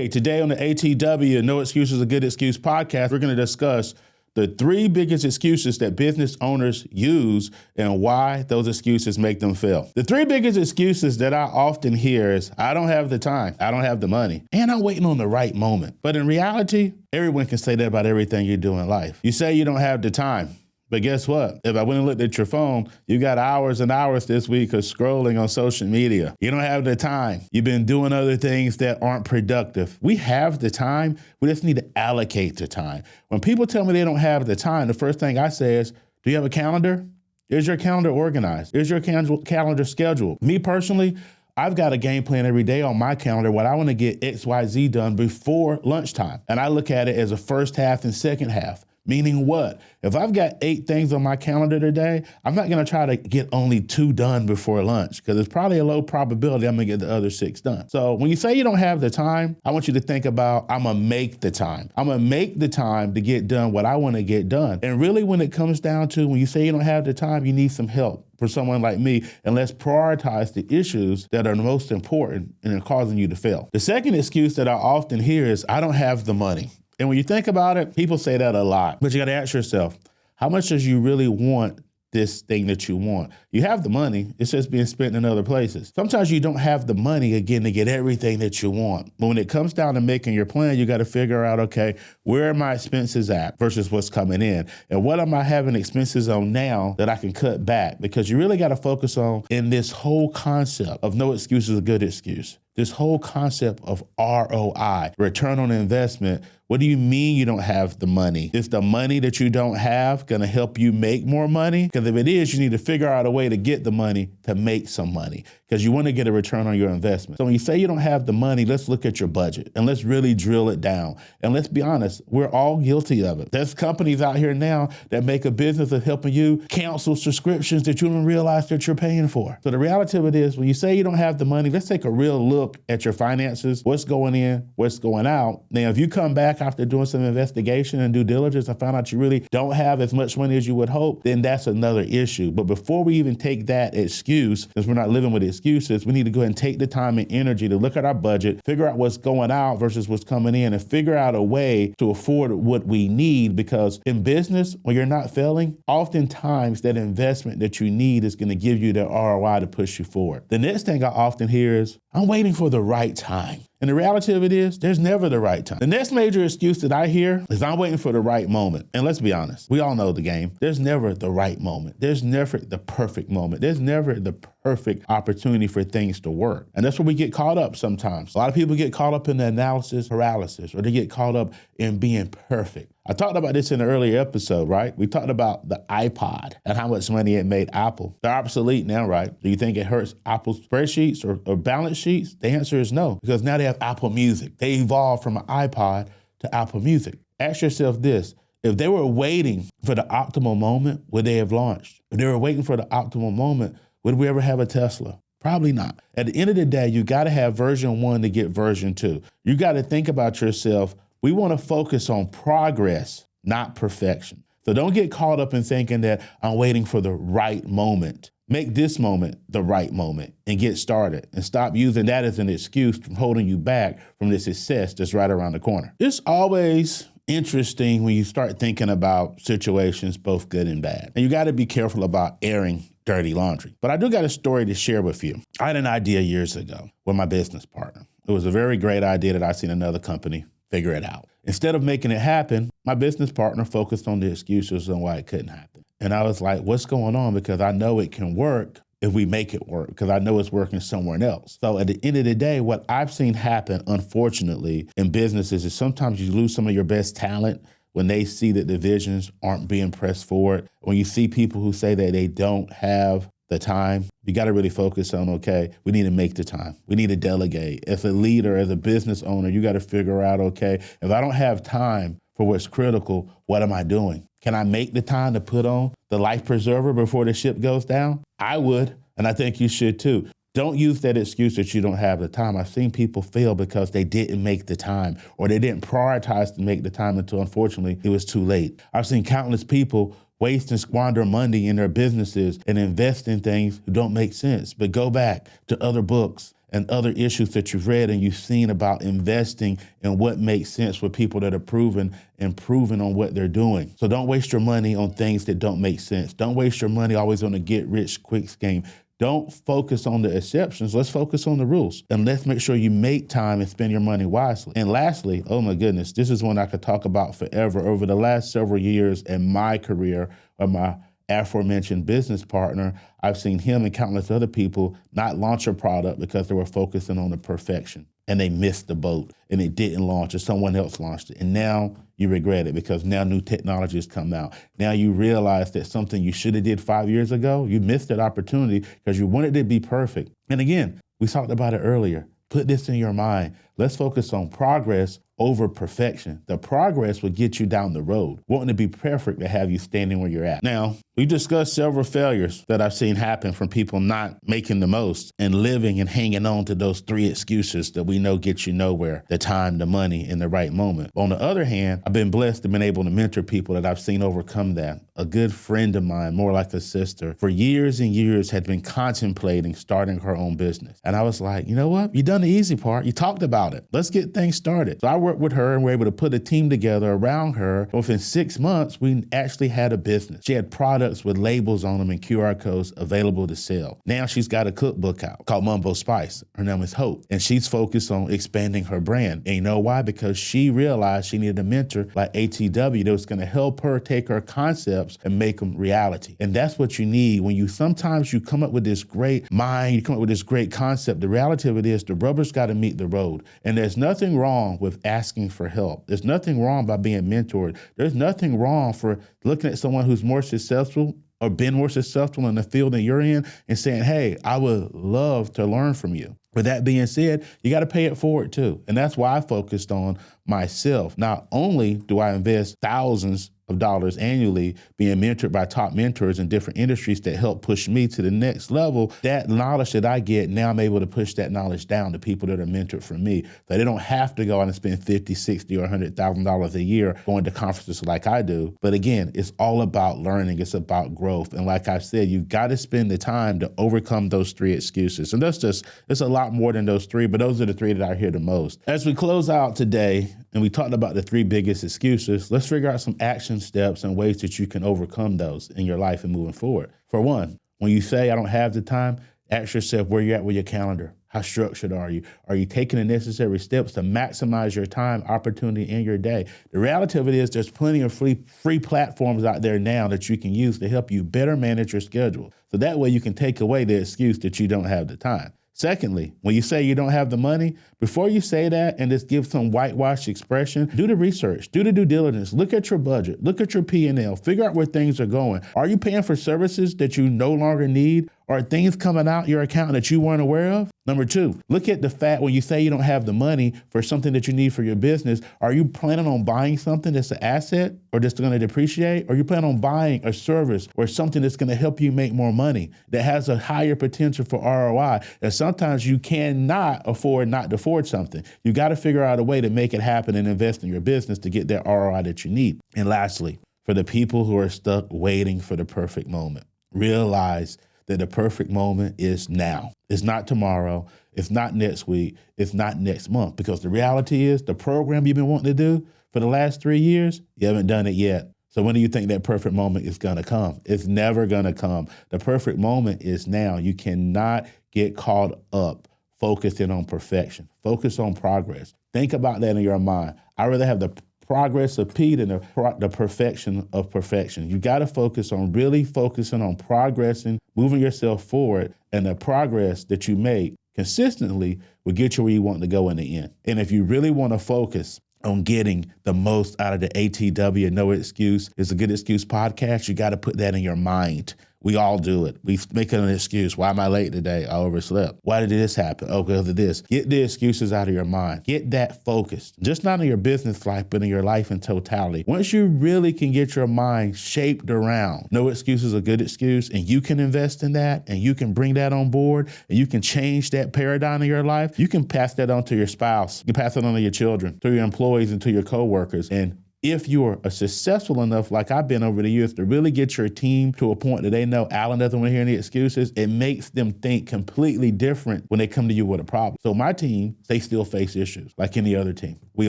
Hey, today on the ATW No Excuses, a Good Excuse podcast, we're going to discuss the 3 biggest excuses that business owners use and why those excuses make them fail. The 3 biggest excuses that I often hear is, I don't have the time, I don't have the money, and I'm waiting on the right moment. But in reality, everyone can say that about everything you do in life. You say you don't have the time. But guess what? If I went and looked at your phone, you got hours and hours this week of scrolling on social media. You don't have the time. You've been doing other things that aren't productive. We have the time. We just need to allocate the time. When people tell me they don't have the time, the first thing I say is, do you have a calendar? Is your calendar organized? Is your calendar scheduled? Me personally, I've got a game plan every day on my calendar what I want to get XYZ done before lunchtime. And I look at it as a first half and second half. Meaning what? If I've got 8 things on my calendar today, I'm not going to try to get only 2 done before lunch because it's probably a low probability I'm going to get the other 6 done. So when you say you don't have the time, I want you to think about, I'm going to make the time. I'm going to make the time to get done what I want to get done. And really when it comes down to when you say you don't have the time, you need some help for someone like me, and let's prioritize the issues that are the most important and are causing you to fail. The second excuse that I often hear is, I don't have the money. And when you think about it, people say that a lot, but you got to ask yourself, how much does you really want this thing that you want? You have the money, it's just being spent in other places. Sometimes you don't have the money, again, to get everything that you want. But when it comes down to making your plan, you got to figure out, okay, where are my expenses at versus what's coming in? And what am I having expenses on now that I can cut back? Because you really got to focus on, in this whole concept of no excuse is a good excuse, this whole concept of ROI, return on investment. What do you mean you don't have the money? Is the money that you don't have going to help you make more money? Because if it is, you need to figure out a way to get the money to make some money because you want to get a return on your investment. So when you say you don't have the money, let's look at your budget and let's really drill it down. And let's be honest, we're all guilty of it. There's companies out here now that make a business of helping you cancel subscriptions that you don't realize that you're paying for. So the reality of it is, when you say you don't have the money, let's take a real look at your finances, what's going in, what's going out. Now, if you come back after doing some investigation and due diligence and find out you really don't have as much money as you would hope, then that's another issue. But before we even take that excuse, because we're not living with excuses, we need to go ahead and take the time and energy to look at our budget, figure out what's going out versus what's coming in, and figure out a way to afford what we need. Because in business, when you're not failing, oftentimes that investment that you need is going to give you the ROI to push you forward. The next thing I often hear is, I'm waiting for the right time. And the reality of it is, there's never the right time. The next major excuse that I hear is, I'm waiting for the right moment. And let's be honest, we all know the game. There's never the right moment. There's never the perfect moment. There's never the perfect opportunity for things to work. And that's where we get caught up sometimes. A lot of people get caught up in the analysis paralysis, or they get caught up in being perfect. I talked about this in an earlier episode, right? We talked about the iPod and how much money it made Apple. They're obsolete now, right? Do you think it hurts Apple's spreadsheets or balance sheets? The answer is no, because now they have Apple Music. They evolved from an iPod to Apple Music. Ask yourself this: if they were waiting for the optimal moment, would they have launched? If they were waiting for the optimal moment, would we ever have a Tesla? Probably not. At the end of the day, you got to have version 1 to get version 2. You got to think about yourself. We want to focus on progress, not perfection. So don't get caught up in thinking that I'm waiting for the right moment. Make this moment the right moment and get started, and stop using that as an excuse from holding you back from the success that's right around the corner. It's always interesting when you start thinking about situations, both good and bad. And you got to be careful about airing dirty laundry. But I do got a story to share with you. I had an idea years ago with my business partner. It was a very great idea that I seen another company figure it out. Instead of making it happen, my business partner focused on the excuses on why it couldn't happen. And I was like, what's going on? Because I know it can work if we make it work, because I know it's working somewhere else. So at the end of the day, what I've seen happen, unfortunately, in businesses is sometimes you lose some of your best talent when they see that the visions aren't being pressed forward. When you see people who say that they don't have the time, you got to really focus on, okay, we need to make the time. We need to delegate. As a leader, as a business owner, you got to figure out, okay, if I don't have time for what's critical, what am I doing? Can I make the time to put on the life preserver before the ship goes down? I would, and I think you should too. Don't use that excuse that you don't have the time. I've seen people fail because they didn't make the time, or they didn't prioritize to make the time until, unfortunately, it was too late. I've seen countless people waste and squander money in their businesses and invest in things that don't make sense. But go back to other books and other issues that you've read and you've seen about investing and what makes sense for people that are proven and proven on what they're doing. So don't waste your money on things that don't make sense. Don't waste your money always on a get rich quick scheme. Don't focus on the exceptions. Let's focus on the rules. And let's make sure you make time and spend your money wisely. And lastly, oh my goodness, this is one I could talk about forever. Over the last several years in my career, or my aforementioned business partner, I've seen him and countless other people not launch a product because they were focusing on the perfection. And they missed the boat and it didn't launch, or someone else launched it. And now you regret it because now new technology has come out. Now you realize that something you should have did 5 years ago, you missed that opportunity because you wanted it to be perfect. And again, we talked about it earlier. Put this in your mind. Let's focus on progress over perfection. The progress will get you down the road. Wanting to be perfect to have you standing where you're at. Now, we discussed several failures that I've seen happen from people not making the most and living and hanging on to those 3 excuses that we know get you nowhere: the time, the money, and the right moment. On the other hand, I've been blessed to been able to mentor people that I've seen overcome that. A good friend of mine, more like a sister, for years and years had been contemplating starting her own business. And I was like, you know what? You done the easy part. You talked about it. Let's get things started. So I worked with her and we're able to put a team together around her. Within 6 months, we actually had a business. She had products with labels on them and QR codes available to sell. Now she's got a cookbook out called Mumbo Spice. Her name is Hope. And she's focused on expanding her brand. And you know why? Because she realized she needed a mentor like ATW that was going to help her take her concepts and make them reality. And that's what you need when sometimes you come up with this great mind, you come up with this great concept. The reality of it is the rubber's got to meet the road. And there's nothing wrong with asking for help. There's nothing wrong by being mentored. There's nothing wrong for looking at someone who's more successful or been more successful in the field that you're in and saying, hey, I would love to learn from you. With that being said, you got to pay it forward too. And that's why I focused on myself. Not only do I invest thousands of dollars annually being mentored by top mentors in different industries that help push me to the next level, that knowledge that I get, now I'm able to push that knowledge down to people that are mentored from me. So they don't have to go out and spend $50, $60, or $100,000 a year going to conferences like I do. But again, it's all about learning. It's about growth. And like I said, you've got to spend the time to overcome those 3 excuses. And it's a lot more than those 3, but those are the 3 that I hear the most. As we close out today, and we talked about the 3 biggest excuses, let's figure out some action steps and ways that you can overcome those in your life and moving forward. For one, when you say, I don't have the time, ask yourself where you're at with your calendar. How structured are you? Are you taking the necessary steps to maximize your time, opportunity, in your day? The reality of it is there's plenty of free platforms out there now that you can use to help you better manage your schedule. So that way you can take away the excuse that you don't have the time. Secondly, when you say you don't have the money, before you say that and just give some whitewashed expression, do the research, do the due diligence, look at your budget, look at your P&L, figure out where things are going. Are you paying for services that you no longer need? Are things coming out your account that you weren't aware of? Number 2, look at the fact when you say you don't have the money for something that you need for your business, are you planning on buying something that's an asset or just going to depreciate? Or are you planning on buying a service or something that's going to help you make more money, that has a higher potential for ROI? And sometimes you cannot afford not to afford something. You got to figure out a way to make it happen and invest in your business to get that ROI that you need. And lastly, for the people who are stuck waiting for the perfect moment, realize that the perfect moment is now. It's not tomorrow. It's not next week. It's not next month. Because the reality is the program you've been wanting to do for the last 3 years, you haven't done it yet. So when do you think that perfect moment is going to come? It's never going to come. The perfect moment is now. You cannot get caught up focusing on perfection. Focus on progress. Think about that in your mind. I'd rather have the progress of Pete and the perfection of perfection. You got to focus on really focusing on progressing, moving yourself forward, and the progress that you make consistently will get you where you want to go in the end. And if you really want to focus on getting the most out of the ATW No Excuse is a Good Excuse podcast, you got to put that in your mind. We all do it. We make it an excuse. Why am I late today? I overslept. Why did this happen? Oh, because of this. Get the excuses out of your mind. Get that focused. Just not in your business life, but in your life in totality. Once you really can get your mind shaped around no excuse is a good excuse, and you can invest in that, and you can bring that on board, and you can change that paradigm in your life, you can pass that on to your spouse. You can pass it on to your children, to your employees, and to your coworkers, and if you're successful enough, like I've been over the years, to really get your team to a point that they know Alan doesn't want to hear any excuses, it makes them think completely different when they come to you with a problem. So my team, they still face issues like any other team. We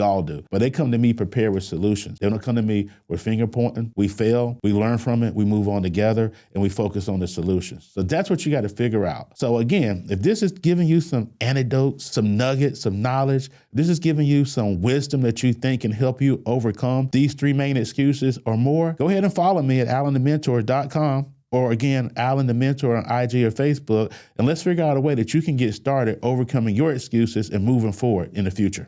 all do. But they come to me prepared with solutions. They don't come to me with finger pointing. We fail, we learn from it, we move on together, and we focus on the solutions. So that's what you got to figure out. So again, if this is giving you some anecdotes, some nuggets, some knowledge, this is giving you some wisdom that you think can help you overcome these three main excuses or more, go ahead and follow me at alanthementor.com, or again, Alan the Mentor on IG or Facebook, and let's figure out a way that you can get started overcoming your excuses and moving forward in the future.